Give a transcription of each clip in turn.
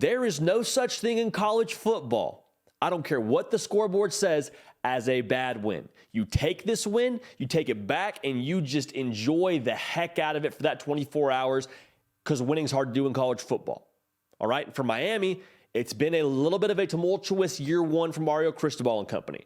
There is no such thing in college football. I don't care what the scoreboard says as a bad win. You take this win, you take it back, and you just enjoy the heck out of it for that 24 hours because winning's hard to do in college football. All right, for Miami, it's been a little bit of a tumultuous year one for Mario Cristobal and company.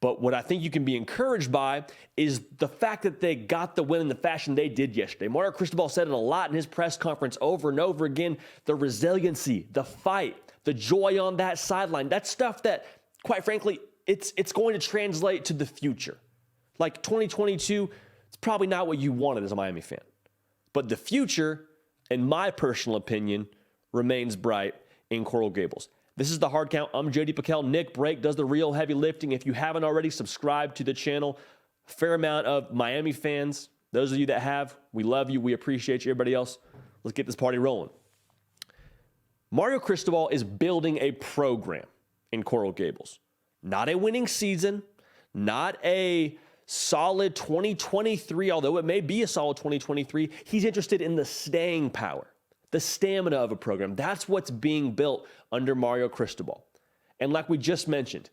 But what I think you can be encouraged by is the fact that they got the win in the fashion they did yesterday. Mario Cristobal said it a lot in his press conference over and over again. The resiliency, the fight, the joy on that sideline. That's stuff that, quite frankly, it's going to translate to the future. Like 2022, it's probably not what you wanted as a Miami fan. But the future, in my personal opinion, remains bright in Coral Gables. This is The Hard Count. I'm JD Piquel. Nick Brake does the real heavy lifting. If you haven't already, subscribe to the channel. A fair amount of Miami fans. Those of you that have, we love you. We appreciate you. Everybody else, let's get this party rolling. Mario Cristobal is building a program in Coral Gables. Not a winning season, not a solid 2023, although it may be a solid 2023. He's interested in the staying power, the stamina of a program. That's what's being built under Mario Cristobal. And like we just mentioned,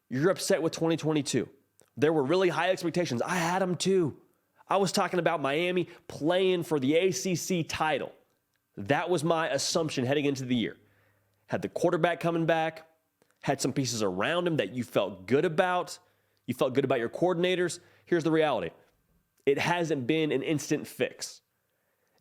you're upset with 2022. There were really high expectations. I had them too. I was talking about Miami playing for the ACC title. That was my assumption heading into the year. Had the quarterback coming back, had some pieces around him that you felt good about. You felt good about your coordinators. Here's the reality. It hasn't been an instant fix.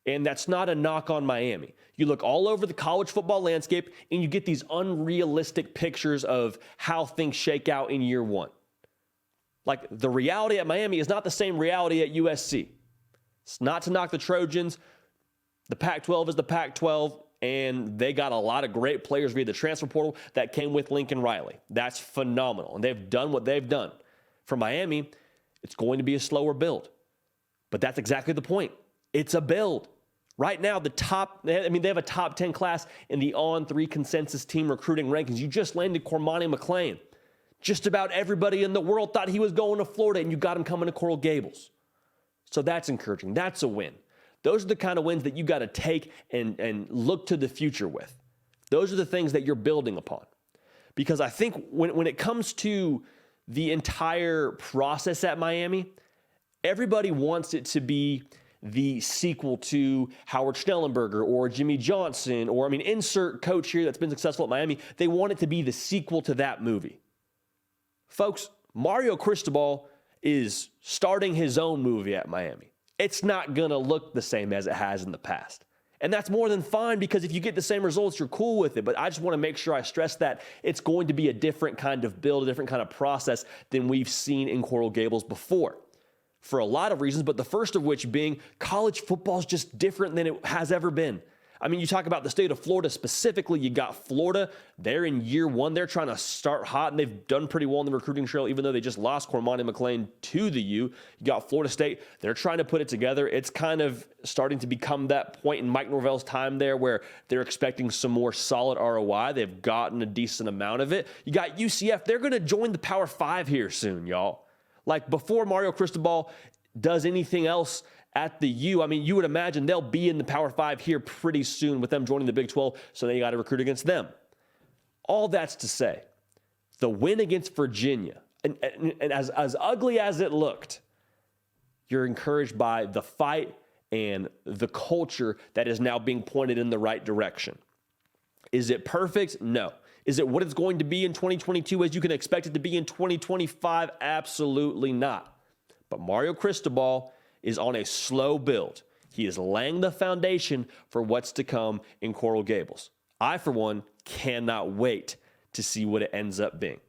And that's not a knock on Miami. You look all over the college football landscape and you get these unrealistic pictures of how things shake out in year one. Like the reality at Miami is not the same reality at USC. It's not to knock the Trojans. The Pac-12 is the Pac-12, and they got a lot of great players via the transfer portal that came with Lincoln Riley. That's phenomenal, and they've done what they've done. For Miami, it's going to be a slower build, but that's exactly the point. It's a build. Right now, they have a top 10 class in the On3 consensus team recruiting rankings. You just landed Cormani McClain. Just about everybody in the world thought he was going to Florida, and you got him coming to Coral Gables. So that's encouraging. That's a win. Those are the kind of wins that you got to take and look to the future with. Those are the things that you're building upon. Because I think when it comes to the entire process at Miami, everybody wants it to be the sequel to Howard Schnellenberger or Jimmy Johnson or, insert coach here that's been successful at Miami. They want it to be the sequel to that movie. Folks, Mario Cristobal is starting his own movie at Miami. It's not going to look the same as it has in the past. And that's more than fine because if you get the same results, you're cool with it. But I just want to make sure I stress that it's going to be a different kind of build, a different kind of process than we've seen in Coral Gables before. For a lot of reasons, but the first of which being college football is just different than it has ever been. You talk about the state of Florida specifically. You got Florida. They're in year one. They're trying to start hot, and they've done pretty well in the recruiting trail, even though they just lost Cormani McClain to the U. You got Florida State. They're trying to put it together. It's kind of starting to become that point in Mike Norvell's time there where they're expecting some more solid ROI. They've gotten a decent amount of it. You got UCF. They're going to join the Power 5 here soon, y'all. Like before Mario Cristobal does anything else at the U, you would imagine they'll be in the Power 5 here pretty soon with them joining the Big 12, so then you got to recruit against them. All that's to say, the win against Virginia, and as ugly as it looked, you're encouraged by the fight and the culture that is now being pointed in the right direction. Is it perfect? No. Is it what it's going to be in 2022 as you can expect it to be in 2025? Absolutely not. But Mario Cristobal is on a slow build. He is laying the foundation for what's to come in Coral Gables. I, for one, cannot wait to see what it ends up being.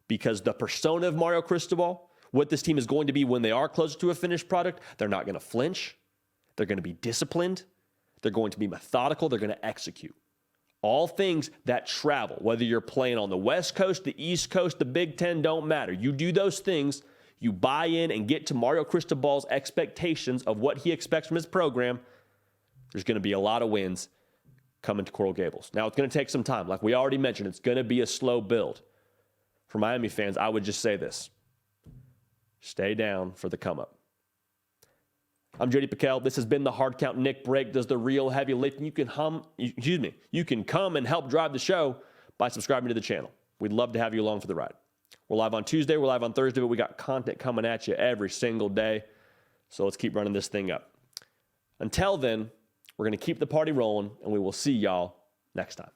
Because the persona of Mario Cristobal, what this team is going to be when they are closer to a finished product, they're not going to flinch. They're going to be disciplined. They're going to be methodical. They're going to execute. All things that travel, whether you're playing on the West Coast, the East Coast, the Big Ten, don't matter. You do those things. You buy in and get to Mario Cristobal's expectations of what he expects from his program, there's going to be a lot of wins coming to Coral Gables. Now, it's going to take some time. Like we already mentioned, it's going to be a slow build. For Miami fans, I would just say this. Stay down for the come up. I'm Jody Piquel. This has been the Hard Count. Nick Brake does the real heavy lifting. You can come and help drive the show by subscribing to the channel. We'd love to have you along for the ride. We're live on Tuesday. We're live on Thursday, but we got content coming at you every single day. So let's keep running this thing up. Until then, we're going to keep the party rolling, and we will see y'all next time.